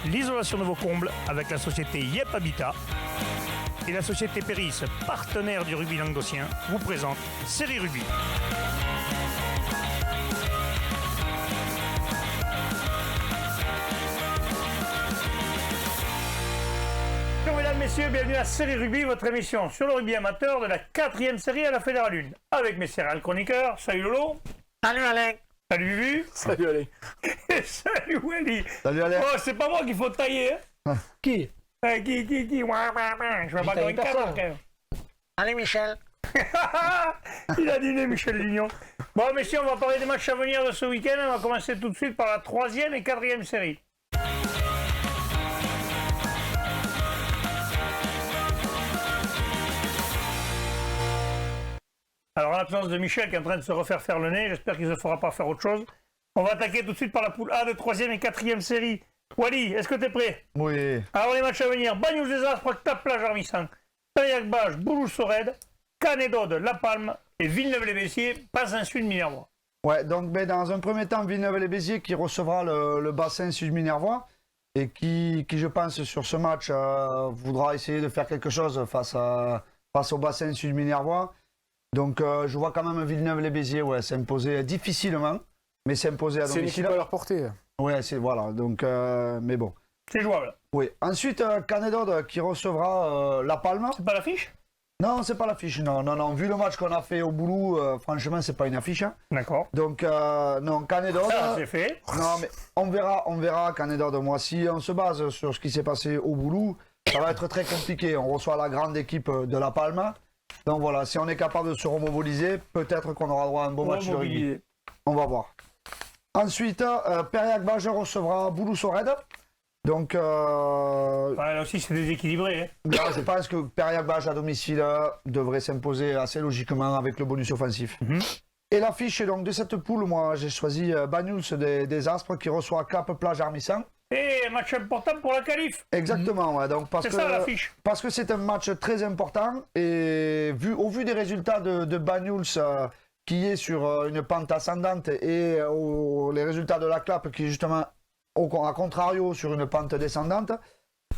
l'isolation de vos combles avec la société Yep Habitat. Et la société Péris, partenaire du rugby languedocien, vous présente Série Rugby. Bonjour mesdames, messieurs, bienvenue à Série Rugby, votre émission sur le rugby amateur de la 4e série à la Fédérale 1. Avec mes céréales chroniqueurs, salut Lolo. Salut Alain. Salut Bubu. Salut Alain. Et salut Wally. Salut Alain. Oh, c'est pas moi qu'il faut tailler, hein. Qui? Qui ouah, je vais pas taille dans une personne. carte. Allez Michel. Il a dîné Michel Lignon. Bon messieurs, on va parler des matchs à venir de ce week-end. On va commencer tout de suite par la 3e et 4e série. Alors, en l'absence de Michel qui est en train de se refaire faire le nez, j'espère qu'il ne se fera pas faire autre chose. On va attaquer tout de suite par la poule A de 3e et 4e série. Wally, est-ce que tu es prêt? Oui. Alors, les matchs à venir: Bagnols des Aspres, Taplage Armissan, Périac-Bage, Bouloux-Sorède, Canet-d'Aude, La Palme et Villeneuve-les-Bessiers, Bassin-Sud-Minervois. Ouais, donc dans un premier temps, Villeneuve-les-Béziers qui recevra le bassin sud-minervois et qui, je pense, sur ce match, voudra essayer de faire quelque chose face au bassin sud-minervois. Donc je vois quand même Villeneuve-les-Béziers s'imposer difficilement, mais s'imposer à C'est une domicile. équipe à leur portée. Ouais, voilà, donc, mais bon. C'est jouable. Oui. Ensuite, Canet-d'Aude qui recevra La Palme. C'est pas l'affiche? Non, c'est pas l'affiche, non. Vu le match qu'on a fait au Boulou, franchement, c'est pas une affiche. Hein. D'accord. Donc, non, Canet-d'Aude. Ça, c'est fait. Non, mais on verra Canet-d'Aude. Moi, si on se base sur ce qui s'est passé au Boulou, ça va être très compliqué. On reçoit la grande équipe de La Palme. Donc voilà, si on est capable de se remobiliser, peut-être qu'on aura droit à un beau match de rugby. On va voir. Ensuite, Périac-Bage recevra Bouloux-Sorède. Donc, Là aussi, c'est déséquilibré. Hein. là, je pense que Périac-Bage à domicile devrait s'imposer assez logiquement avec le bonus offensif. Et l'affiche donc, de cette poule, moi, j'ai choisi Bagnols des Aspres qui reçoit Cap-Plage Armissan. Et un match important pour la qualif. Exactement, ouais, donc C'est ça l'affiche. parce que c'est un match très important et au vu des résultats de Bagnols qui est sur une pente ascendante et les résultats de la Clap qui est justement à contrario sur une pente descendante,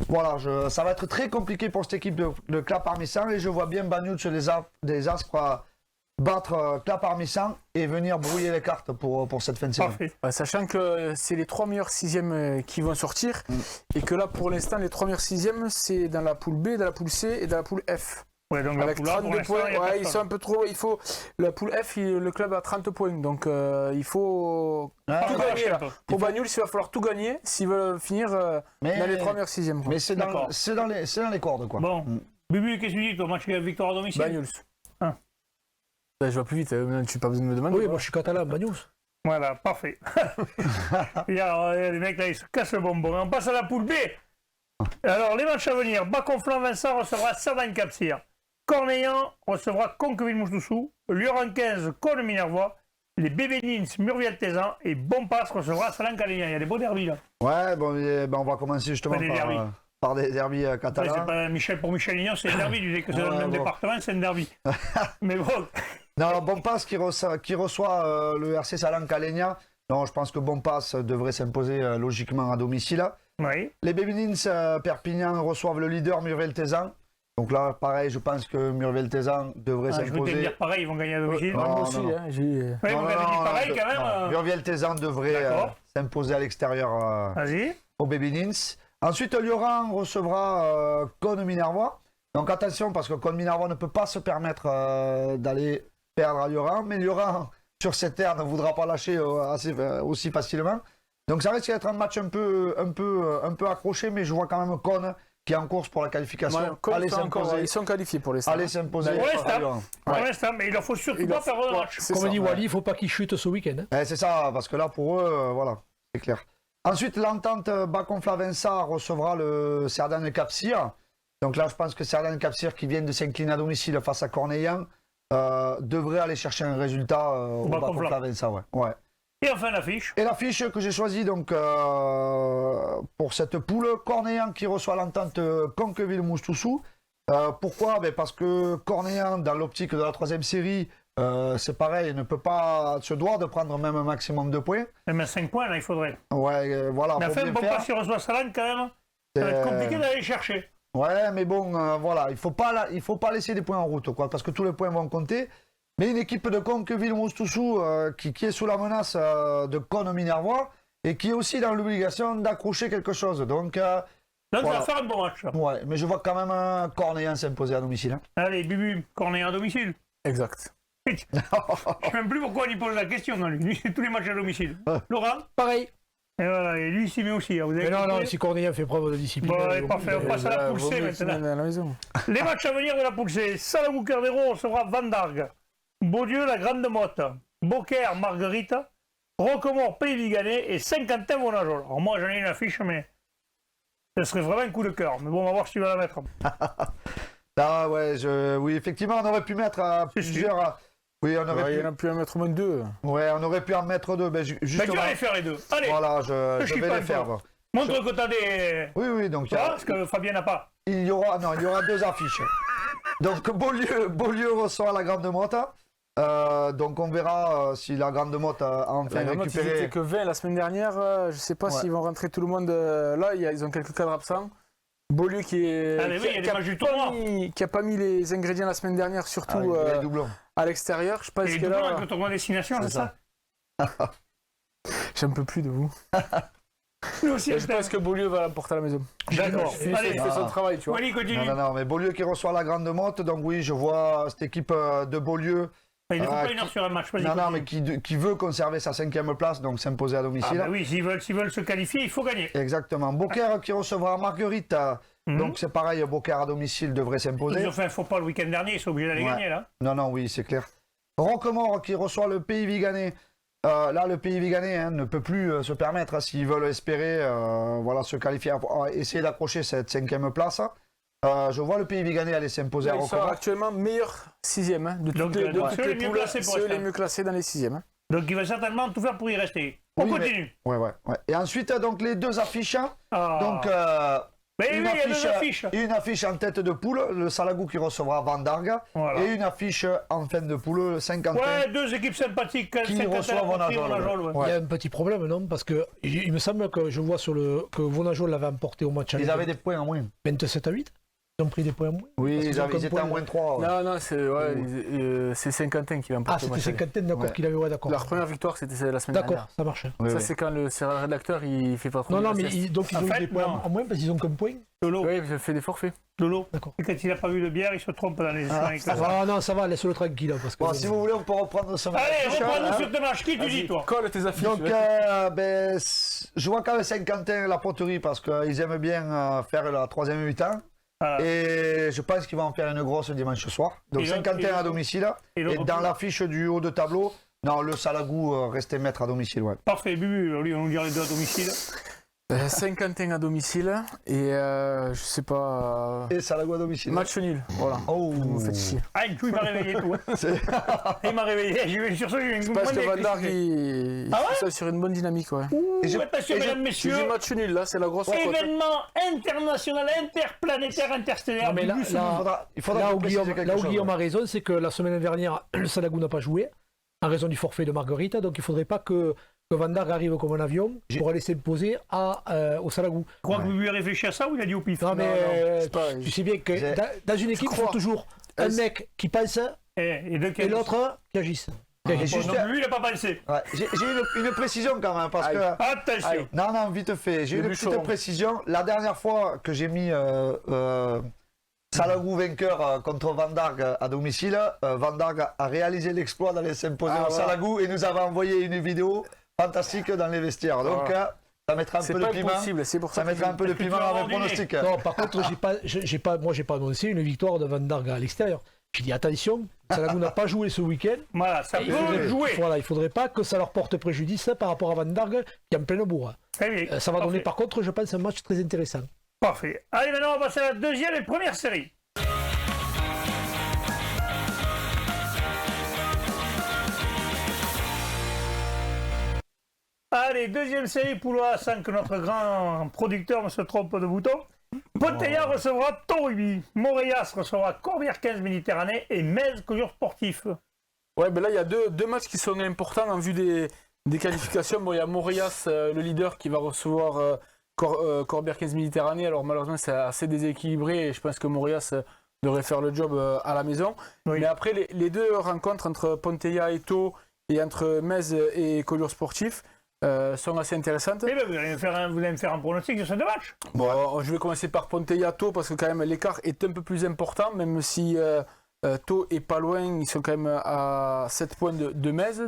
voilà, ça va être très compliqué pour cette équipe de Clap Armissan et je vois bien Bagnols des Aspres battre Clap Armissan et venir brouiller les cartes pour cette fin de saison. Parfait. Sachant que c'est les 3 meilleurs 6e qui vont sortir et que là pour l'instant les 3 meilleurs 6e c'est dans la poule B, dans la poule C et dans la poule F. Ouais, donc Avec la poule A, 32 pour points, l'instant, il y a ils sont un peu trop. La poule F, le club a 30 points. Donc il faut tout gagner. Là. Pour Bagnols, il va falloir tout gagner s'ils veulent finir dans les 3 meilleurs 6e. Mais c'est dans les cordes, quoi. Bon, Bubu, qu'est-ce que tu dis, toi? Match victoire à domicile? Bagnols. Ah. Je vais plus vite, tu n'as pas besoin de me demander. Oui, moi je suis catalan, Bagnols. Voilà, parfait. Regarde, les mecs là, ils se cassent le bonbon. On passe à la poule B. Alors, les matchs à venir: Baconflant-Vincent recevra Cerdagne-Capcir. Cornellan recevra Conqueville-Moussoussou. Lioran 15, Cône-Minervois. Les Bébénins, Murviel-Tézan. Et Bonpasse recevra Salan-Calénia. Il y a des beaux derbys là. Ouais, bon, on va commencer justement Des derbys. par des derbys Ouais, catalans. c'est pas pour Michel Lignon, c'est un derby. Tu dis que c'est dans le même bon. département, c'est un derby. Mais bon, Non, Bonpasse qui reçoit le RC Salan-Calénia. Non, je pense que Bonpasse devrait s'imposer logiquement à domicile. oui. Les Bébénins Perpignan reçoivent le leader Murviel-Tézan. Donc là, pareil, je pense que Murviel-Tézan devrait Je veux te s'imposer. dire pareil, ils vont gagner à domicile. non, Moi aussi, non. hein, j'ai. Oui, vous avez dit pareil quand même. Murviel-Tézan devrait D'accord. s'imposer à l'extérieur Vas-y. aux Bébénins. Ensuite, Lioran recevra Cône-Minervois. Donc attention, parce que Cône-Minervois ne peut pas se permettre d'aller perdre à Lioran. Mais Lioran, sur cette terre, ne voudra pas lâcher aussi facilement. Donc ça risque d'être un match un peu accroché, mais je vois quand même Cône qui est en course pour la qualification. Ouais, ils sont qualifiés pour l'instant. Allez s'imposer. Pour à Lyon. l'instant, pour l'instant, mais il leur faut surtout pas faire un match. C'est Comme ça, dit ouais. Wally, il ne faut pas qu'il chute ce week-end. Hein. C'est ça, parce que là, pour eux, voilà, c'est clair. Ensuite, l'entente Baconflant-Vincent recevra le Cerdagne-Capcir. Donc là, je pense que Cerdagne-Capcir, qui vient de s'incliner à domicile face à Cornellan, devrait aller chercher un résultat au Baconflant-Vincent. Ouais. Et enfin l'affiche. Et l'affiche que j'ai choisie donc, pour cette poule, Cornellan qui reçoit l'entente Conqueville-Moussoussou. Pourquoi? Parce que Cornellan, dans l'optique de la 3e série, c'est pareil, se doit de prendre même un maximum de points. Même 5 points, là, il faudrait. Ouais, voilà. Mais faut enfin, bien bon, faire. pas si on reçoit Salane, quand même, ça va être compliqué d'aller chercher. Ouais, mais bon, voilà, il faut pas laisser des points en route, quoi, parce que tous les points vont compter. Mais une équipe de Conqueville-Mostoussou qui est sous la menace de Cône-Minervois et qui est aussi dans l'obligation d'accrocher quelque chose. Donc, Ça voilà. va faire un bon match. Ouais, mais je vois quand même Cornéan s'imposer à domicile. Hein. Allez, Bubu, Cornet à domicile. Exact. Je ne sais même plus pourquoi il pose la question, non, lui. C'est tous les matchs à domicile. Laurent. Pareil. Et voilà, et lui, il s'y met aussi. Hein, vous avez Mais non, compris. non, si Cornéen fait preuve de discipline. Bon, allez, parfait, on passe à la poule C maintenant. À la maison. Les matchs à venir de la poule C. Salagou-Cardero recevra Vandargue. Beaulieu, la Grande Motte. Beaucaire, Marguerite. Rocquemort, Pays-Viganais et Saint-Quentin-Vonajol. Alors moi, j'en ai une affiche, mais ce serait vraiment un coup de cœur. Mais bon, on va voir si tu vas la mettre. Ah ouais, oui, effectivement, on aurait pu mettre plusieurs. Oui, on aurait Il y en a pu en mettre au moins 2. Ouais, on aurait pu en mettre 2. Ben, Ben, justement. tu vas les faire les deux. Allez, Voilà, je chie vais pas les un faire. peu. Montre que t'as des... Oui, donc Tu vois, parce que Fabien n'a pas. il y aura 2 affiches. Donc Beaulieu reçoit la Grande Motte. Donc on verra si la Grande Motte a enfin Ils récupéré. étaient que 20 la semaine dernière. Je ne sais pas Ouais. s'ils vont rentrer tout le monde. Là, ils ont quelques cadres absents. Beaulieu qui est Ah, mais oui, il y a des matchs du tournoi. qui a pas mis les ingrédients la semaine dernière, Ah, surtout il y a les doublons. à l'extérieur. Je pense Et que doublons avec là, le tournoi destination, c'est ça? j'en peux plus de vous. Nous aussi, Et je pense que Beaulieu va l'emporter à la maison. D'accord. Il Allez, fait son travail, tu vois. Wally continue. Non, mais Beaulieu qui reçoit la Grande Motte. Donc oui, je vois cette équipe de Beaulieu. Il ne faut Ah, pas une heure sur un match. Vas-y, Non, continue. mais qui veut conserver sa 5e place, donc s'imposer à Ah domicile. bah oui, s'ils veulent se qualifier, il faut gagner. Exactement. Beaucaire qui recevra Marguerite. Donc c'est pareil, Beaucaire à domicile devrait s'imposer. Ils ont fait un faux pas le week-end dernier, ils sont obligés d'aller Ouais. gagner là. Non, oui, c'est clair. Rocquemort qui reçoit le Pays-Viganais. Là, le Pays-Viganais ne peut plus se permettre, s'ils veulent espérer se qualifier, essayer d'accrocher cette 5e place. Je vois le Pays-Viganais aller s'imposer à Ils sont Rocquemort. actuellement meilleur 6e. De Donc, toutes donc, toutes ceux les les mieux poules, classés pour ceux l'instant. les mieux classés dans les 6e. Donc il va certainement tout faire pour y rester. On Oui, continue. Ouais. Et ensuite, donc les 2 affiches. Ah. Donc, Mais oui, il y a 2 affiches. une affiche en tête de poule, le Salagou qui recevra Vandargue. Voilà. Et une affiche en fin de poule, le Saint-Quentin. Ouais, 2 équipes sympathiques. Qui Saint-Quentin, reçoit Vonajol, Vonajol, ouais. ouais. Il y a un petit problème, non? Parce que il me semble que je vois que Vonajol l'avait emporté au match aller Ils avaient des points en moins. 27-8. Ils ont pris des points en moins. Oui, Parce qu'ils ils ont comme étaient point, en moins 3. Non, c'est Saint-Quentin qui l'a Ah, emporté. c'était au match aller. Saint-Quentin, d'accord, Ouais. qu'il avait, ouais, d'accord. Leur première victoire, c'était la semaine D'accord, dernière. ça marche. Ça, c'est quand le rédacteur il fait pas trop. Non, de non, mais sieste. donc ils En ont eu fait, des points non. en moins parce qu'ils ont comme point. Lolo, Oui, il fait des forfaits. Lolo. D'accord. Et quand il n'a pas vu de bière, il se trompe dans les Ah non, ça va, laisse-le tranquille. Parce que Bon, si vous voulez, on peut reprendre ce match. Allez, reprends-nous Hein. sur tes matchs. Qui tu dis, toi? Colle tes affiches. Donc, je vois quand même Saint-Quentin la poterie parce qu'ils aiment bien faire la 3e mi-temps. Voilà. Et je pense qu'ils vont en faire une grosse dimanche soir. Donc Et le- Saint-Quentin et le- à domicile. et le Et dans repos. l'affiche du haut de tableau, non, le Salagou restait maître à domicile. Ouais. Parfait, Bubu, lui, on nous dira les deux à domicile. Saint-Quentin à domicile et je sais pas. Et Salagou à domicile. Match nul. Voilà. Oh. Vous me faites chier. Ah, il m'a réveillé tout. Il m'a réveillé. Sur ce, j'ai une Parce bonne que Van Dark, électricité. il Ah ouais fait ça sur une bonne dynamique, ouais. Et je- Attention, et je- mesdames, Je messieurs. dis match nul, là, c'est la grosse cote. Événement international, interplanétaire, interstellaire. Non, mais là- Bubu, c'est là- il faudra Là que où vous précisiez Guillaume, quelque là où chose, Guillaume ouais. a raison, c'est que la semaine dernière, le Salagou n'a pas joué en raison du forfait de Marguerite. Donc il ne faudrait pas que Van Dark arrive comme un avion pour aller s'imposer au Salagou. Tu crois que Bubu a réfléchi à ça ou il a dit au pif? Non, mais c'est pas- tu sais bien que J'ai- dans une équipe, il faut crois. toujours un mec qui pense Et et l'autre qui agisse. Qui agisse. juste- Donc Bubu, il n'a pas pensé. Ouais, j'ai une précision quand même parce Aïe. que. Attention. Non, vite fait. J'ai Le une bûcheron. petite précision. La dernière fois que j'ai mis Salagou vainqueur contre Van Dark à domicile, Van Dark a réalisé l'exploit d'aller s'imposer Ah, au voilà. Salagou et nous avait envoyé une vidéo fantastique dans les vestiaires. Donc Voilà. ça mettra un C'est peu de pas piment. impossible, c'est pour ça Ça que mettra un peu de Est-ce que piment tu vas dans mes avoir du pronostics. Non, par contre, j'ai pas annoncé une victoire de Van Dark à l'extérieur. J'ai dit attention, Salagou n'a pas joué ce week-end. Voilà, ça Il peut faudrait, jouer. voilà, il faudrait pas que ça leur porte préjudice par rapport à Van Dark qui est en pleine bourre. Très bien. Ça va donner Parfait. par contre, je pense, un match très intéressant. Parfait. Allez, maintenant, on va passer à la deuxième et première série. Allez, deuxième série Poulois sans que notre grand producteur ne se trompe de bouton. Ponteilla recevra Torruby, Montréas recevra Corbière 15 Méditerranée et Metz Cours Sportif. Ouais, ben là, il y a deux matchs qui sont importants en vue des qualifications. Bon, il y a Morias, le leader, qui va recevoir Corbière 15 Méditerranée. Alors, malheureusement, c'est assez déséquilibré et je pense que Morias devrait faire le job à la maison. Oui. Mais après, les deux rencontres entre Ponteilla et Thau et entre Metz et Collioure Sportif sont assez intéressantes. Eh ben, vous allez me faire un pronostic sur ces deux matchs. Bon, je vais commencer par Ponteilla Thau parce que quand même l'écart est un peu plus important, même si Thau est pas loin, ils sont quand même à 7 points de Metz,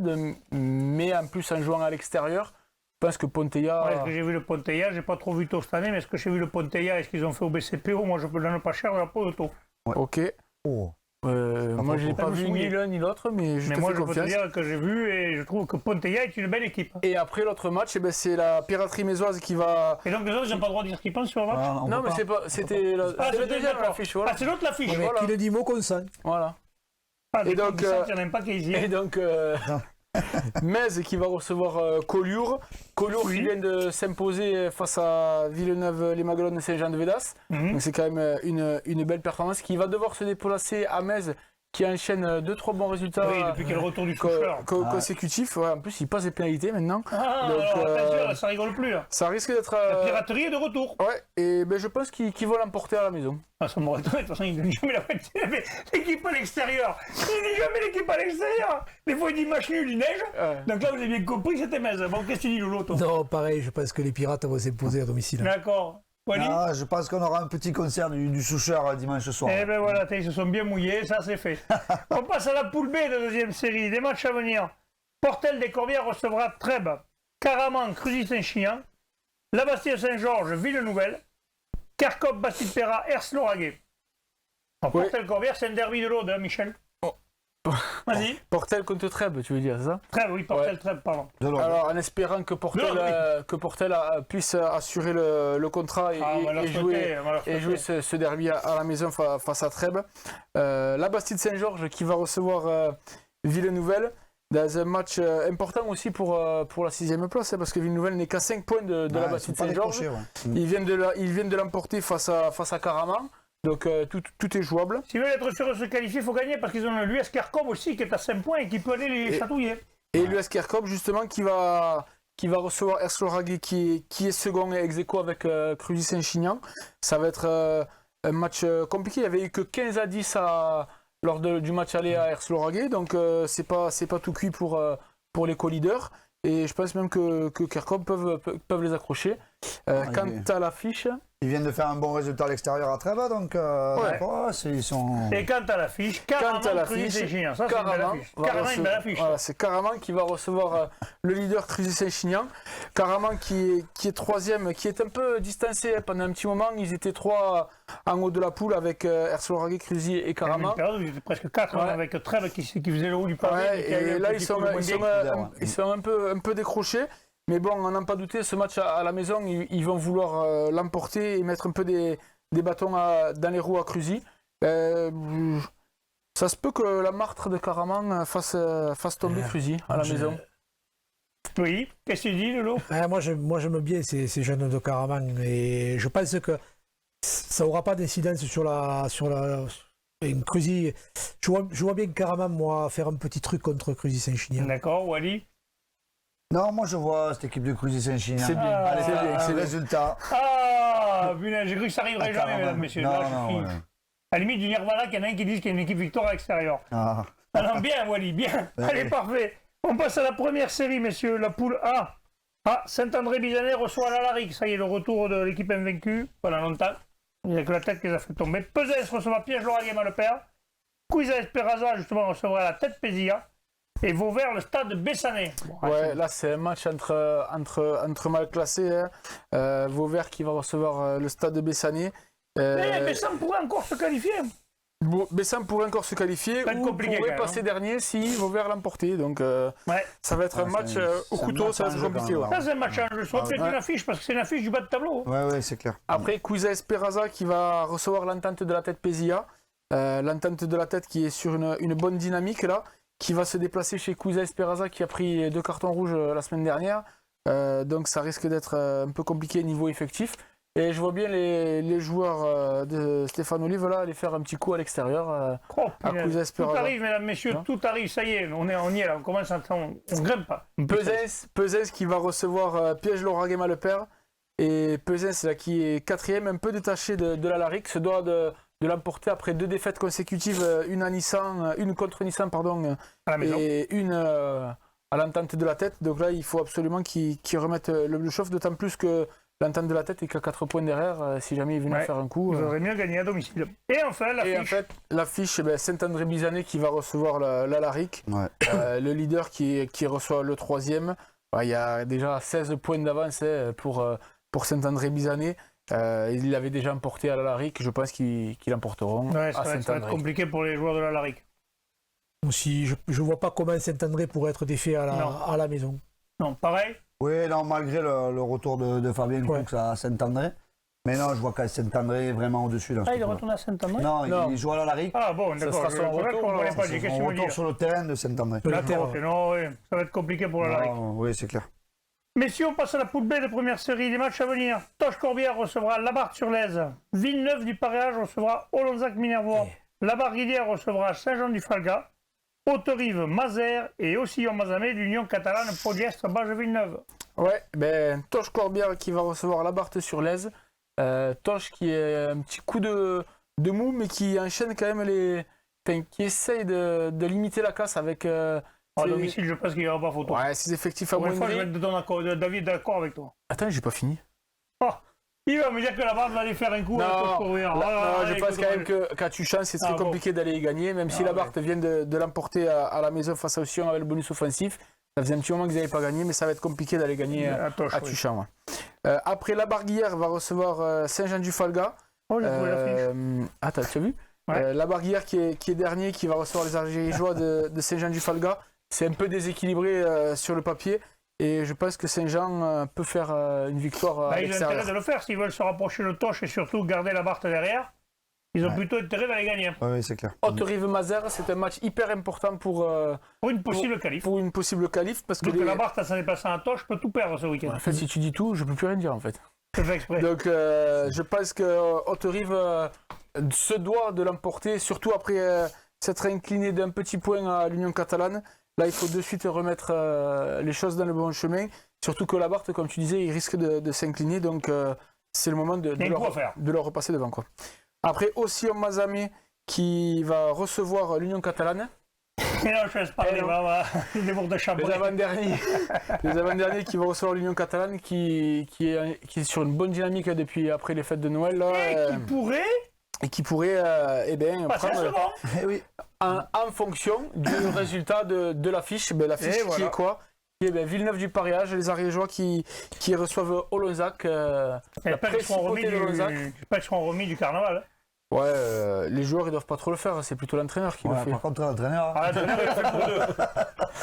mais en plus en jouant à l'extérieur, je pense que Ponteilla... Ouais, ce que j'ai vu le Ponteilla, j'ai pas trop vu Thau cette année, mais ce que j'ai vu le Ponteilla et ce qu'ils ont fait au BCPO, moi je peux donner pas cher de la peau de Thau. Ouais. Ok. Oh. Moi j'ai pas vu ni l'un ni l'autre, mais je te moi fais je peux te confiance. dire que j'ai vu et je trouve que Ponteilla est une belle équipe. Et après l'autre match, eh ben, c'est la Piraterie Mésoise qui va... Et donc les autres, ils n'ont pas le droit de dire ce qu'ils pensent sur le match. Ah, on Non peut mais pas. c'est pas, c'était la, Ah, c'est le c'était deuxième d'accord. l'affiche, voilà. Ah, c'est l'autre l'affiche. Mais voilà. qui le dit mot consent. Voilà. Ah, Et donc, il n'y en a même pas qui est ici. Et donc, Metz qui va recevoir Collioure. Collioure Oui. qui vient de s'imposer face à Villeneuve-les-Maguelones Saint-Jean-de-Védas. Mhm. Donc c'est quand même une belle performance qui va devoir se déplacer à Metz qui enchaîne 2-3 bons résultats Oui, depuis qu'il y a le retour du toucheur. consécutifs. Ouais, en plus, il passe des pénalités maintenant. Ah, Donc, alors attention, ça rigole plus là. Ça risque d'être... La piraterie est de retour. Ouais, et ben, je pense qu'ils vont l'emporter à la maison. Ah, ça m'aurait étonné, de toute façon, il ne dit jamais la moitié. Mais l'équipe à l'extérieur. Il ne dit jamais l'équipe à l'extérieur. Des fois, il dit match nul, il neige. Ouais. Donc là, vous avez bien compris, c'était Metz. Bon, qu'est-ce que tu dis, Lolo, toi? Non, pareil, je pense que les pirates vont s'imposer à domicile. D'accord. Wally? Ah, je pense qu'on aura un petit concert du Soucheur dimanche soir. Eh ben voilà, ils se sont bien mouillés, ça c'est fait. On passe à la poule B de deuxième série, des matchs à venir. Portel des Corbières recevra Trèbes, Caraman, Cruzy-Saint-Chinian, La Bastille-Saint-Georges, Ville-Nouvelle, Carcop, Bastille-Perrat, Ers-Lauragais. Ouais. Portel-Corbières, c'est un derby de l'Aude, hein, Michel. Vas-y. Portel contre Trèbes, tu veux dire, c'est ça? Trèbes, oui, Portel-Trèbes, pardon. De l'ordre. Alors, en espérant que Portel puisse assurer le contrat et, Ah, on va leur et jouer, souhaiter, on va leur et jouer souhaiter. ce derby à la maison face à Trèbes. La Bastille Saint-Georges qui va recevoir Ville-Nouvelle dans un match important aussi pour la 6e place, hein, parce que Ville-Nouvelle n'est qu'à 5 points de la Bastille Saint-Georges. Ils viennent de l'emporter face à Caraman. Donc tout est jouable. S'ils veulent être sûrs de se qualifier, il faut gagner parce qu'ils ont l'US Carcom aussi qui est à 5 points et qui peut aller les chatouiller. Et l'US Kerkop justement qui va recevoir Ers-Lauragais qui est second ex aequo avec Cruzy-Saint-Chinian. Ça va être un match compliqué. Il n'y avait eu que 15-10 lors du match aller à Ers-Lauragais, donc c'est pas tout cuit pour les co-leaders. Et je pense même que Kerkop peuvent les accrocher. Quant à l'affiche... Ils viennent de faire un bon résultat à l'extérieur à Trèbes, donc ils sont... Et quant à l'affiche, Caraman, Cruzy-Saint-Chinian. Ça, c'est une belle affiche. Caraman, une belle affiche. Voilà, c'est Caraman qui va recevoir le leader Cruzy-Saint-Chinian. Caraman qui est troisième, qui est un peu distancé pendant un petit moment. Ils étaient 3 en haut de la poule avec Ers-Lauragais, Cruzy et Caraman. Une période où ils étaient presque 4 avec Trèbes qui faisait le haut du pavé. Ouais, et là, ils sont un peu décrochés. Mais bon, on n'en pas douté, ce match à la maison, ils vont vouloir l'emporter et mettre un peu des bâtons dans les roues à Cruzy. Ça se peut que la martre de Caraman fasse tomber Cruzy à la maison. Oui, qu'est-ce que tu dis, Lolo? Moi, j'aime bien ces jeunes de Caraman et je pense que ça n'aura pas d'incidence sur la une Cruzy. Je vois bien Caraman, moi, faire un petit truc contre Cruzy-Saint-Chinian. D'accord, Wally? Non, moi je vois cette équipe de Cruzy-Saint-Chinian. C'est bien, Allez, c'est bien, un c'est bien. résultat. Ah, punaise, j'ai cru que ça arriverait jamais, mesdames, messieurs. Non, Là, je non, suis... ouais. À la limite du Nirvana, qu'il y en a un qui dit qu'il y a une équipe victoire à l'extérieur. Ah. Ah non, bien, Wally, bien. Ouais. Allez, parfait. On passe à la première série, messieurs, la poule A. Ah, Saint-André-Bizanet reçoit l'Alaric. Ça y est, le retour de l'équipe invaincue pendant longtemps. Il n'y a que la tête qui les a fait tomber. Pesens recevra Piège-Lauragais Mallepère. Cuisa Esperaza, justement, recevra la tête Pézilla. Et Vauvert, le stade Bessanet. Bon, Ouais, là c'est un match entre mal classés. Hein. Vauvert qui va recevoir le stade de Bessanet. Mais Bessan pourrait encore se qualifier. Bessan pourrait encore se qualifier Pas ou compliqué, pourrait quand même, passer dernier si Vauvert l'emportait. Donc Ouais. ça va être un match au couteau, ça va être compliqué. Ouais. Ça, c'est un match en jeu. Soit peut-être une affiche, parce que c'est une affiche du bas de tableau. Ouais, c'est clair. Après, Cuisa Esperaza qui va recevoir l'entente de la tête Pézilla. L'entente de la tête qui est sur une bonne dynamique là, qui va se déplacer chez Cuisa Esperaza qui a pris 2 cartons rouges la semaine dernière. Donc ça risque d'être un peu compliqué niveau effectif. Et je vois bien les joueurs de Stéphane Olive là aller faire un petit coup à l'extérieur. Oh, À punaise. Cruz Tout Esperanza. arrive, mesdames, messieurs, Non. tout arrive, ça y est, on y est là, on commence à on grimpe pas. Pesens qui va recevoir Piège Lauragema le père. Et Pesens là qui est 4e, un peu détaché de l'Alaric, se doit de l'emporter après 2 défaites consécutives, une contre Nissan pardon, À la maison. et une à l'entente de la tête. Donc là il faut absolument qu'ils remettent le chauffe, d'autant plus que l'entente de la tête est qu'à 4 points derrière, si jamais il venait Ouais. faire un coup. Vous aurez mieux gagné à domicile. Et enfin, la Et en fiche. fait, l'affiche, Saint-André-Bizanet qui va recevoir l'Alaric, Ouais. le leader qui reçoit le 3e. Il y a déjà 16 points d'avance pour Saint-André-Bizanet. Ils l'avaient déjà emporté à l'Alaric, je pense qu'ils l'emporteront Ouais, à ça va être Saint-André. compliqué pour les joueurs de la Laric. Si je ne vois pas comment Saint-André pourrait être défait Non. à la maison. Non, pareil. Oui, non, malgré le retour de Fabien Ouais. Coux à Saint-André. Mais non, je vois qu'à Saint-André est vraiment au-dessus. Dans ce Ah, il est coup-là. retourné à Saint-André. Non, Non. il joue à l'Alaric. Ah bon, Ça d'accord. sera son Je retour, comprenais alors. pas, j'ai C'est qu'est-ce son que tu veux retour dire. sur le terrain de Saint-André. D'accord, ok, non, oui, ça va être compliqué pour la Laric. Non, oui, c'est clair. Messieurs, on passe à la poule B de première série. Les matchs à venir. Toche-Corbière recevra Labarthe-sur-Lèze. Villeneuve du Paréage recevra Olonzac-Minervois. Labarguilière recevra Saint-Jean-du-Falga. Haute-Rive, Mazères et Ossillon-Mazamet, l'Union catalane, Podiestre, Bage-Villeneuve. Ouais, Toche Corbière qui va recevoir Labarthe sur l'Aise. Toche qui est un petit coup de mou, mais qui enchaîne quand même qui essaye de limiter la casse avec À domicile, je pense qu'il n'y aura pas photo. ses effectifs Pour une fois, je vais amoindris. être David d'accord avec toi. Attends, j'ai pas fini. Il va me dire que la barre va aller faire un coup à Non, Toche-Corbière. je pense quand même que quand tu chances, c'est très compliqué d'aller y gagner, même si Ah, Labarthe vient de l'emporter à la maison face à Sion avec le bonus offensif. Ça faisait un petit moment qu'ils n'avaient pas gagné, mais ça va être compliqué d'aller gagner À Toche, à oui. Tuchan. Ouais. Après, Labarguillère va recevoir Saint-Jean-du-Falga. Oh, j'ai trouvé l'affiche. Attends, tu as vu Ouais. Labarguillère qui est dernier, qui va recevoir les Argéligeois de Saint-Jean-du-Falga. C'est un peu déséquilibré sur le papier. Et je pense que Saint-Jean peut faire une victoire à Bah, ils ont l'extérieur. intérêt de le faire s'ils veulent se rapprocher de Toche et surtout garder la barre derrière. Ils ont Ouais. plutôt intérêt d'aller gagner Oui, c'est clair. Haute-Rive-Mazères, c'est un match hyper important pour pour une possible qualif. une possible qualif. Parce que Donc la barre, en déplaçant à Toche, peut tout perdre ce week-end. En fait, si tu dis tout, je peux plus rien dire en fait. Je fais exprès. Donc je pense que Haute-Rive se doit de l'emporter, surtout après s'être incliné d'un petit point à l'Union catalane. Là, il faut de suite remettre les choses dans le bon chemin. Surtout que la Barthe, comme tu disais, il risque de s'incliner. Donc c'est le moment de Il y a un coup à faire. leur repasser devant. Quoi. Après, Ossillon Mazamet qui va recevoir l'Union catalane. Et là, je laisse parler, Et non. va. Les bourgs de Les Chabray. avant-derniers qui vont recevoir l'Union catalane qui est sur une bonne dynamique depuis après les fêtes de Noël. Là, Et qui pourrait passer à prendre second. Eh oui. en fonction du résultat de l'affiche. L'affiche Et qui voilà. est quoi? Qui est Villeneuve du Paréage, les Ariégeois qui reçoivent Olonzac. J'espère qu'ils seront remis du carnaval. Ouais, les joueurs ils doivent pas trop le faire, c'est plutôt l'entraîneur qui le Ouais, fait. par contre, l'entraîneur, Ah, l'entraîneur, il a fait pour deux.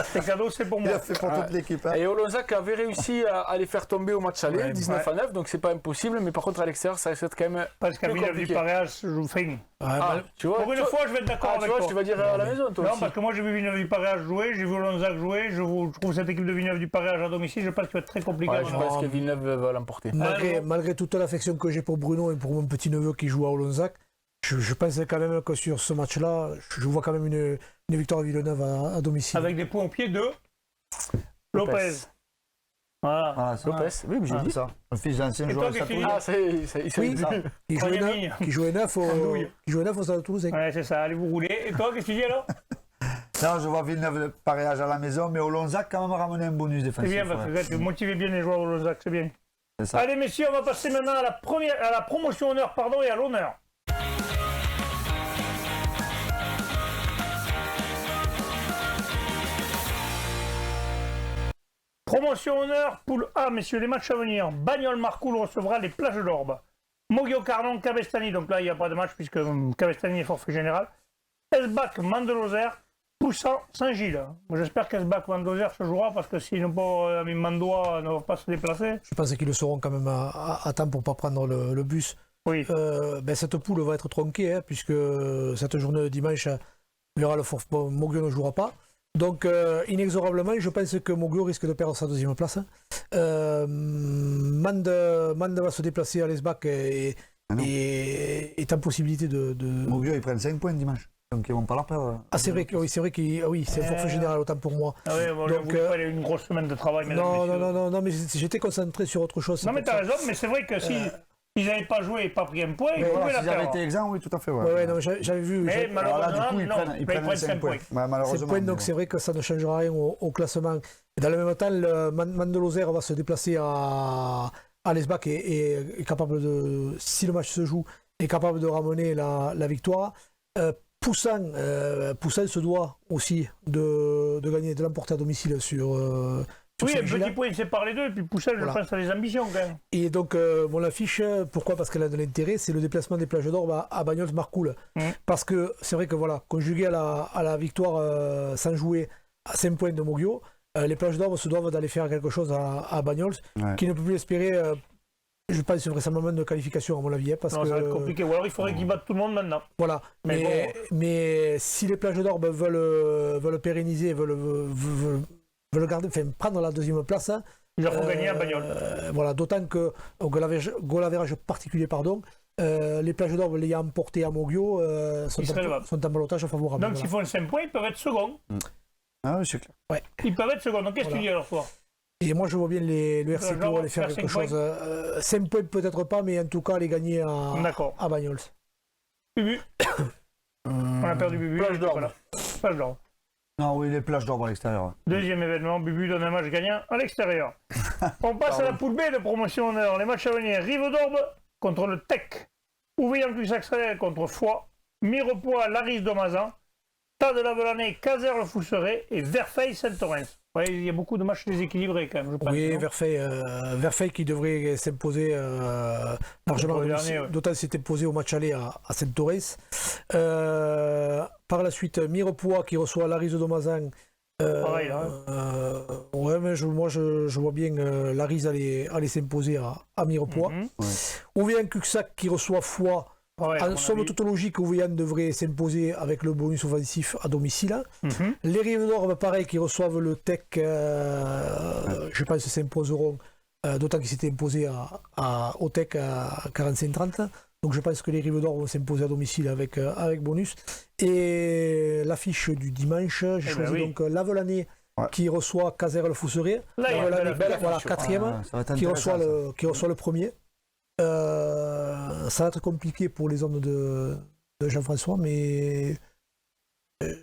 C'est cadeau, c'est pour il moi. a fait pour toute l'équipe. Hein. Et Olonzac avait réussi à les faire tomber au match aller, Ouais, 19-9, donc c'est pas impossible, mais par contre à l'extérieur ça reste quand même. Parce qu'à plus Villeneuve du compliqué. Paréage, je vous fais une. Tu vois, Pour une fois, je vais être d'accord avec toi. tu vas dire à la maison toi Non, aussi. parce que moi j'ai vu Villeneuve du Paréage jouer, j'ai vu Olonzac jouer, je trouve cette équipe de Villeneuve du Paréage à domicile, je pense qu'il va être très compliqué. Ouais, à je mon avis. pense que Villeneuve va l'emporter. Malgré toute l'affection que j'ai pour Bruno et pour mon petit-neveu qui joue à Olonzac, je pense quand même que sur ce match-là, je vois quand même une victoire à Villeneuve à domicile. Avec des points au pied de Lopez. Voilà. Voilà, c'est Lopez, oui, mais j'ai Ah. dit. ça. Le fils d'ancien Et joueur toi, de qu'est-ce que tu Château. Ah, il s'est Oui. ça. Qui jouait Troisième ligne. neuf au Stade Toulousain. Ouais, c'est ça, allez vous rouler. Et toi, qu'est-ce que tu dis alors? Non, je vois Villeneuve de Paréage à la maison, mais Olonzac quand même ramener un bonus C'est défensif. bien, parce que tu motives bien les joueurs de Olonzac, c'est bien. C'est ça. Allez messieurs, on va passer maintenant à la promotion honneur et à l'honneur. Promotion honneur, poule A, messieurs, les matchs à venir. Bagnoles-Marcoul recevra les plages d'Orbe. Mogio-Carnon, Cabestany, donc là il n'y a pas de match puisque Cabestany est forfait général. Esbac, Mandelozère, Poussant, Saint-Gilles. J'espère qu'Esbac, Mandelozère se jouera parce que s'ils n'ont pas mis Mandois, ne vont pas se déplacer. Je pense qu'ils le sauront quand même à temps pour ne pas prendre le bus. Oui. Cette poule va être tronquée, puisque cette journée de dimanche, il y aura le forfait. Mogio ne jouera pas. Donc, inexorablement, je pense que Moglio risque de perdre sa deuxième place. Mande va se déplacer à l'Esbac et est en possibilité de... Moglio, ils prennent 5 points dimanche. Donc ils vont pas leur perdre. Ah, c'est vrai que oui, c'est un forfait général, autant pour moi. Ah oui, bon, Donc, vous pas une grosse semaine de travail, mesdames, messieurs. Non, mais j'étais concentré sur autre chose. Non, mais t'as raison, mais c'est vrai que si ils n'avaient pas joué et pas pris un point, ils pouvaient la S'ils avaient perdre. été exempts, oui, tout à fait. Ouais, non, j'avais vu. Mais Alors là, du malheureusement, coup, ils prennent 5 points. Ouais, 7 malheureusement. points, donc c'est vrai que ça ne changera rien au classement. Et dans le même temps, le Man de Lozère va se déplacer à l'Esbac et est capable de, si le match se joue, est capable de ramener la victoire. Poussin se doit aussi de gagner, de l'emporter à domicile sur oui, un Saint-Gilles. petit point sépare les deux, et puis Poussin, je pense, a les ambitions quand même. Et donc, on l'affiche, pourquoi? Parce qu'elle a de l'intérêt, c'est le déplacement des plages d'Orbe à Bagnols-Marcoule. Parce que c'est vrai que voilà, conjugué à la victoire sans jouer à 5 points de Moglio, les plages d'Orbe se doivent d'aller faire quelque chose à Bagnols, qui ne peut plus espérer, je pense, vraisemblablement de qualification à mon avis. Parce Non, que, ça va être compliqué. Ou alors il faudrait qu'ils battent tout le monde maintenant. Voilà, mais si les plages d'Orbe veulent pérenniser, veulent garder, enfin, prendre la deuxième place, Il leur faut gagner à Bagnols. voilà, d'autant que au goal average particulier, les plages d'Orbe l'ayant emporté à Moglio sont en balotage favorable. Donc s'ils font 5 points, ils peuvent être seconds. Ah oui, c'est clair. Ouais. Ils peuvent être seconds. Donc qu'est-ce que tu dis alors, toi? Et moi je vois bien le RCPO aller faire faire quelque 5 chose. 5 points peut-être pas, mais en tout cas les gagner à Bagnols. Bubu. On a perdu Bubu. Plage d'Orbe. Voilà. Plage d'Orbe. Non, oui, les plages d'Orbe à l'extérieur. Deuxième événement, Bubu donne un match gagnant à l'extérieur. On passe à la poule B de promotion honneur. Les matchs à venir. Rive d'Orbe contre le Tech. Ouvillan-Cuxac-Sarel contre Foix. Mirepoix, Laris d'Omazan. Tas de Lavelanet, Cazer-le-Fousseret et Verfeil-Saint-Orens. Ouais, il y a beaucoup de matchs déséquilibrés quand même, je pense. Oui, non Verfeil qui devrait s'imposer largement, Pour le dernier, ouais. d'autant qu'il s'est imposé au match aller à Saint-Orens. Par la suite, Mirepoix qui reçoit Laris d'Omazan. Pareil, là. Ouais, mais moi je vois bien Laris aller s'imposer à Mirepoix. Ouvillan-Cuxac qui reçoit Foix. Ouais, En somme toute logique, Ouvillan devrait s'imposer avec le bonus offensif à domicile. Les Rives d'Orbe, pareil, qui reçoivent le Tech, je pense qu'ils s'imposeront, d'autant qu'ils s'étaient imposés au Tech à 45-30. Donc je pense que les Rives d'Orbe vont s'imposer à domicile avec bonus. Et l'affiche du dimanche, j'ai choisi donc Lavelanet qui reçoit Cazer-le-Fousseret. Là, il y a une belle Voilà, affiche. quatrième, qui reçoit le premier. Ça va être compliqué pour les hommes de Jean-François, mais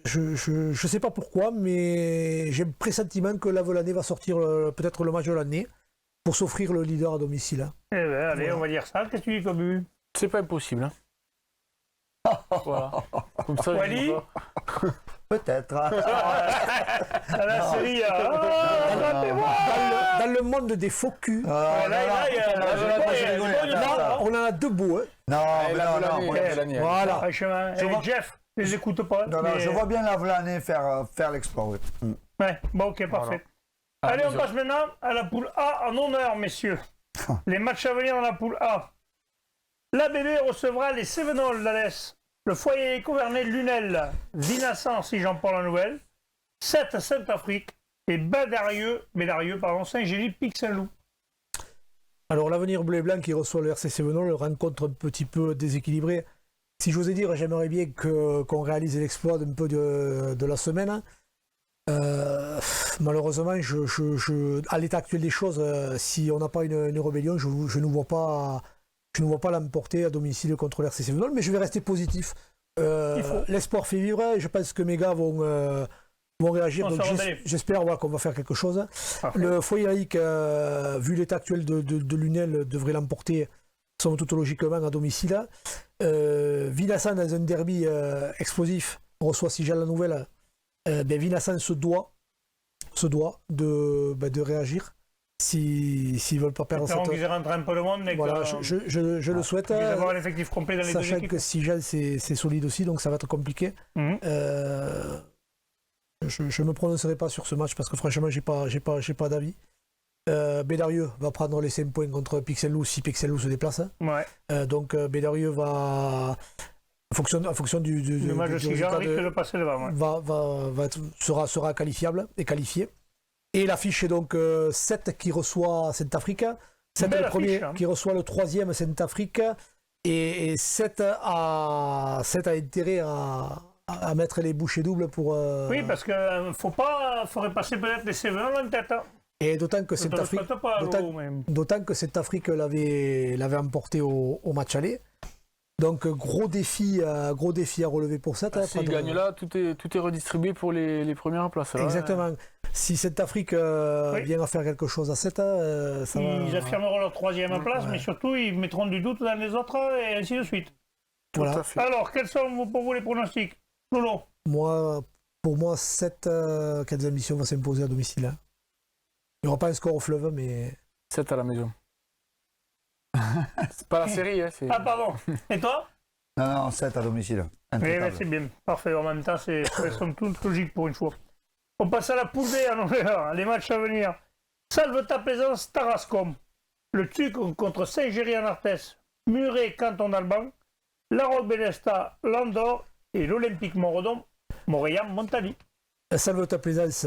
je sais pas pourquoi, mais j'ai le pressentiment que Lavelanet va sortir peut-être le match de l'année pour s'offrir le leader à domicile. Eh ben, allez, on va dire ça. Qu'est-ce que tu dis, toi, Bubu? C'est pas impossible. Hein. Voilà. Comme ça, Wally? Peut-être. La série, Dans le monde des faux culs, on en a deux beaux. Non, Voilà. Franchement, Jeff, ne les écoute pas. Non, je vois bien Lavelanet faire l'exploit. Oui. Ouais, bon, ok, parfait. Allez, on passe maintenant à la poule A en honneur, messieurs. Les matchs à venir dans la poule A. L'ABB recevra les Cévenols d'Alès, le foyer Couvernet Lunel, Vinassan, si j'en parle en nouvelle, 7 Saint-Afrique et Bédarieux, Saint-Gély, Pic Saint-Loup. Alors l'avenir bleu et blanc qui reçoit le RC Cévenol rencontre un petit peu déséquilibrée. Si j'osais dire, j'aimerais bien qu'on réalise l'exploit d'un peu de la semaine. Malheureusement, à l'état actuel des choses, si on n'a pas une rébellion, je ne vois pas l'emporter à domicile contre l'RC Cévenol, mais je vais rester positif. L'espoir fait vivre, et je pense que mes gars vont réagir. Donc j'espère qu'on va faire quelque chose. Parfait. Le foyer laïque, vu l'état actuel de Lunel, devrait l'emporter, somme toute logiquement, à domicile. Vinassan, dans un derby explosif, reçoit, si j'ai la nouvelle, Vinassan se doit de réagir s'ils ne veulent pas perdre Espérons qu'ils aient rentré un peu de monde. Voilà, je le souhaite. Qu'ils aient avoir un effectif complet dans les deux sachant équipes. que Sigel c'est solide aussi, donc ça va être compliqué. Je ne me prononcerai pas sur ce match parce que franchement j'ai pas d'avis. Bédarieux va prendre les 5 points contre Pic Saint-Loup si Pic Saint-Loup se déplace. Ouais. Donc Bédarieux va en fonction du Le match de résultat Sigan risque de passer devant. Ouais. sera qualifiable et qualifié. Et l'affiche est donc 7 qui reçoit Saint-Africa, 7 Belle le premier affiche, hein. qui reçoit le troisième Saint-Africa, et 7 a intérêt à mettre les bouchées doubles pour... Oui, parce qu'il faudrait passer peut-être les Sévens en tête. Hein. Et d'autant que Je te le souhaite pas, Lolo, même. Saint-Afrique l'avait emporté au match aller. Donc gros défi à relever pour 7. S'il gagne là, tout est redistribué pour les premières places. Là, Exactement. Si Saint-Afrique vient à faire quelque chose à 7, ça Ils va... affirmeront leur troisième place, mais surtout ils mettront du doute dans les autres et ainsi de suite. Voilà. Tout à fait. Alors, quels sont pour vous les pronostics, Lolo? Pour moi, 7 Cadets d'ambition va s'imposer à domicile. Hein. Il n'y aura pas un score au fleuve, mais... 7 à la maison. C'est pas la série, hein, c'est... Ah, pardon. Et toi? Non, 7 à domicile. Oui, Intraitable. c'est bien. Parfait. En même temps, c'est somme toute logique pour une fois. On passe à la poule B, les matchs à venir. Salvetat Plaisance, Tarascon. Le TUC contre Saint-Géry-en-Arthès, Muret, Canton d'Alban, La Roque-Bélesta, Landor et l'Olympique Montredon, Montréal-Montali. Salvetat Plaisance,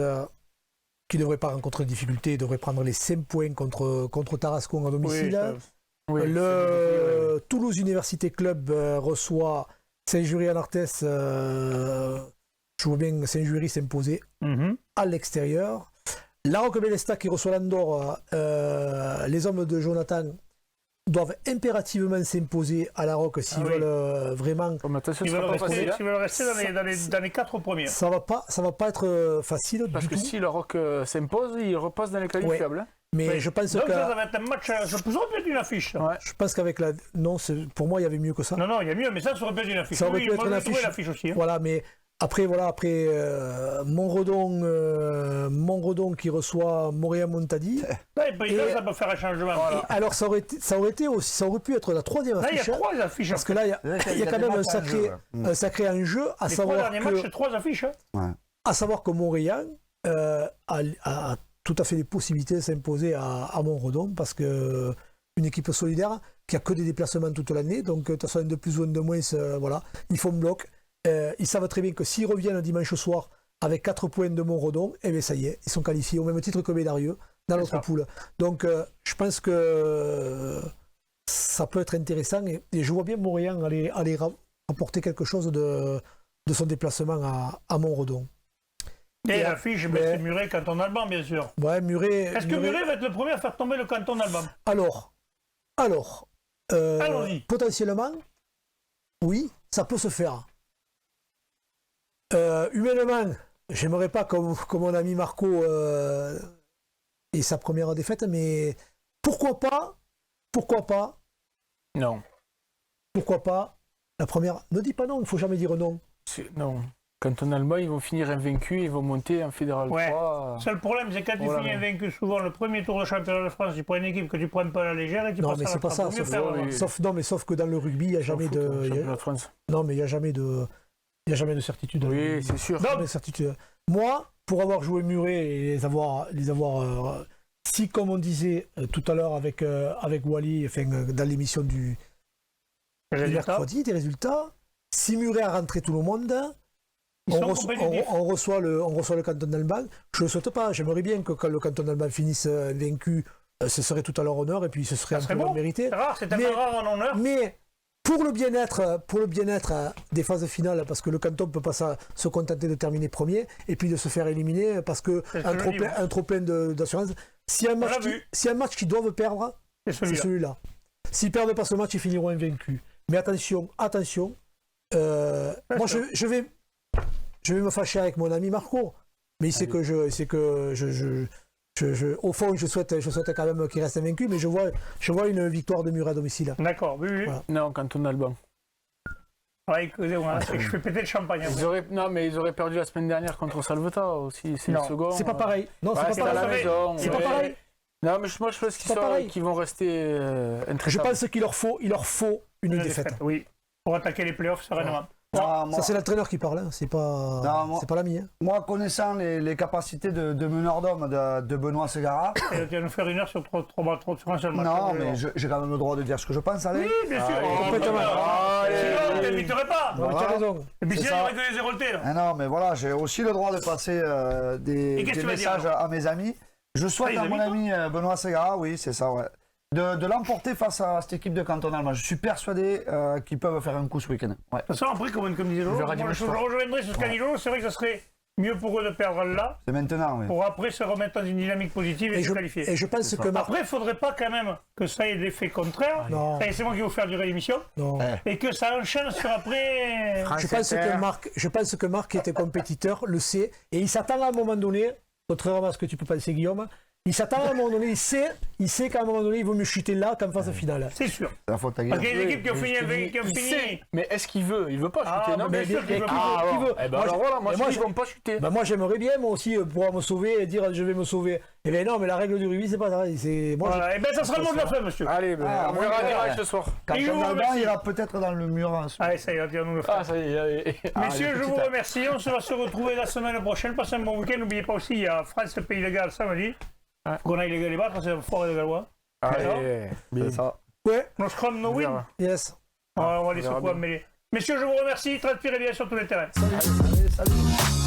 qui ne devrait pas rencontrer de difficultés, devrait prendre les 5 points contre Tarascon à domicile. Oui, Le Toulouse Université Club reçoit Saint-Jury-en-Arthès. Je vois bien Saint-Jury s'imposer à l'extérieur. La Roque-Bélesta qui reçoit l'Andorre. Les hommes de Jonathan doivent impérativement s'imposer à la Roque s'ils veulent vraiment. Oh, mais attention, Ils ce sera veulent pas facile, rester dans les 4 premiers. Ça va pas être facile parce du que tout. si le Rock s'impose, il repasse dans les qualifiables. Hein. Mais Oui. je pense Donc que ça va être un match, ça aurait pu être une affiche. Ça. Ouais. je pense qu'avec la pour moi il y avait mieux que ça. Non, il y a mieux, mais ça aurait pu être une affiche. Ça aurait Oui, pu être moi, une j'ai trouvé affiche. l'affiche aussi. Hein. Voilà, mais après Montredon qui reçoit Montréal-Montadi. Là, ça peut faire un changement. Et alors ça aurait pu être la troisième Là, il y a affiche. 3 affiches. Parce que là, il y a quand même un sacré enjeu, à Les 3 savoir derniers matchs, c'est 3 affiches. Hein. que Montréal a tout à fait les possibilités de s'imposer à Montredon, parce que une équipe solidaire qui a que des déplacements toute l'année, donc de toute façon, de plus ou de moins, voilà, ils font bloc. Ils savent très bien que s'ils reviennent dimanche soir avec 4 points de Montredon, eh bien ça y est, ils sont qualifiés au même titre que Bédarieux dans l'autre poule. Donc je pense que ça peut être intéressant, et je vois bien Montréal aller apporter quelque chose de son déplacement à Montredon. Et l'affiche, c'est Muret, Canton d'Alban, bien sûr. Ouais, Muret. Est-ce que Muret va être le premier à faire tomber le Canton d'Alban? Alors, Allons-y. potentiellement, oui, ça peut se faire. Humainement, j'aimerais pas comme mon ami Marco et sa première défaite, mais pourquoi pas Non. la première. Ne dis pas non, il faut jamais dire non. Non. Quand on a le bas, ils vont finir invaincus, ils vont monter en Fédéral 3. Le seul problème, c'est quand tu finis invaincu souvent le premier tour de championnat de France, tu prends une équipe que tu prends pas à la légère et tu Non, passes mais à c'est pas ça. Sauf que dans le rugby, il n'y a jamais de. France. Non, mais il n'y a jamais de certitude. Oui, c'est sûr. Jamais de certitude. Moi, pour avoir joué Muret et les avoir si, comme on disait tout à l'heure avec Wally, enfin, dans l'émission du mercredi, des résultats, si Muret a rentré tout le monde, on reçoit le canton d'Alban. Je ne le souhaite pas. J'aimerais bien que quand le canton d'Alban finisse vaincu, ce serait tout à leur honneur et puis ce serait un peu mérité. C'est rare, c'est tellement rare en honneur. Mais pour le bien-être des phases finales, parce que le canton ne peut pas se contenter de terminer premier et puis de se faire éliminer parce que un trop plein d'assurance. Si un match qu'ils doivent perdre, c'est celui-là. S'ils ne perdent pas ce match, ils finiront invaincus. Mais attention. Moi, je vais me fâcher avec mon ami Marco, mais il sait que au fond, je souhaite quand même qu'il reste invaincu, mais je vois une victoire de Muret à domicile. D'accord, oui. Voilà. Non, Canton d'Alban. Ouais, excusez-moi, je fais péter le champagne. Mais ils auraient perdu la semaine dernière contre Salvetat aussi. C'est le second. C'est pas pareil. Non, c'est pas pareil. C'est pas pareil. Non, mais moi je pense qu'ils vont rester intraitables. Je pense qu'il leur faut une défaite. Oui, pour attaquer les playoffs sereinement. Ah, moi, Ça, c'est l'entraîneur qui parle, hein. Non, moi- C'est pas l'ami. Hein. moi, connaissant les capacités de meneur d'homme de Benoît Segara, Et tu vas nous faire une heure sur un seul match. non, mais j'ai quand même le droit de dire ce que je pense, allez. Oui, bien sûr. complètement. Sinon, on ne t'inviterait pas. Non, mais Voilà. t'as raison. Et puis C'est sinon, il y ça. aurait que les zéroltés, là. Ah non, mais voilà, j'ai aussi le droit de passer Et des qu'est-ce que tu vas dire, messages à mes amis. Je souhaite les à mon amis, ami Benoît Segara, oui, c'est ça, ouais, de l'emporter face à cette équipe de Cantonal. Moi, je suis persuadé qu'ils peuvent faire un coup ce week-end. Ouais. De toute façon, après, comme disait Lolo, verra moi, dimanche je soir. rejoindrai sur ce qu'a dit Lolo. C'est vrai que ce serait mieux pour eux de perdre là, C'est maintenant, oui. pour après se remettre dans une dynamique positive et se qualifier. Et je pense que Marc. Après, il ne faudrait pas quand même que ça ait l'effet contraire. Non. Et c'est moi qui vais vous faire durer l'émission. Non. Et que ça enchaîne sur après. Je pense que Marc, qui était compétiteur, le sait. Et il s'attend à un moment donné, contrairement à ce que tu peux penser, Guillaume, il s'attend à un moment donné, il sait qu'à un moment donné, il vaut mieux chuter là qu'en phase finale. C'est sûr. C'est la faute à Parce qu'il y a Guillaume. des équipes qui ont fini. Qui ont Il fini. sait, mais est-ce qu'il veut? Il veut pas Ah, chuter, non? bien sûr qu'il veut. Ah, qu'il alors, veut. eh ben Moi, alors voilà, moi mais je moi, dis, ils vont pas chuter. Ben moi j'aimerais bien moi aussi pouvoir me sauver et dire je vais me sauver. Eh bien non mais la règle du rugby c'est pas ça. Moi, Voilà. Et bien, ça sera le mot de la fin, monsieur. Allez, ben, Ah, on verra ouais. direct ce soir. Quand Et je vous on remercie. il ira peut-être dans le mur. Hein, Allez, ça ira, nous le faire. Ah, ça y est, allez. Messieurs, je vous petite- remercie. On se va se retrouver la semaine prochaine. Passez un bon week-end. N'oubliez pas aussi, il y a France-Pays de Galles samedi. Qu'on aille les battre, c'est fort et les Gallois. Allez, C'est ça. ouais, No scrum, no win. yes. On va les verra secouer à bien. mêler. Messieurs, je vous remercie. Transpirez bien sur tous les terrains. Allez, salut.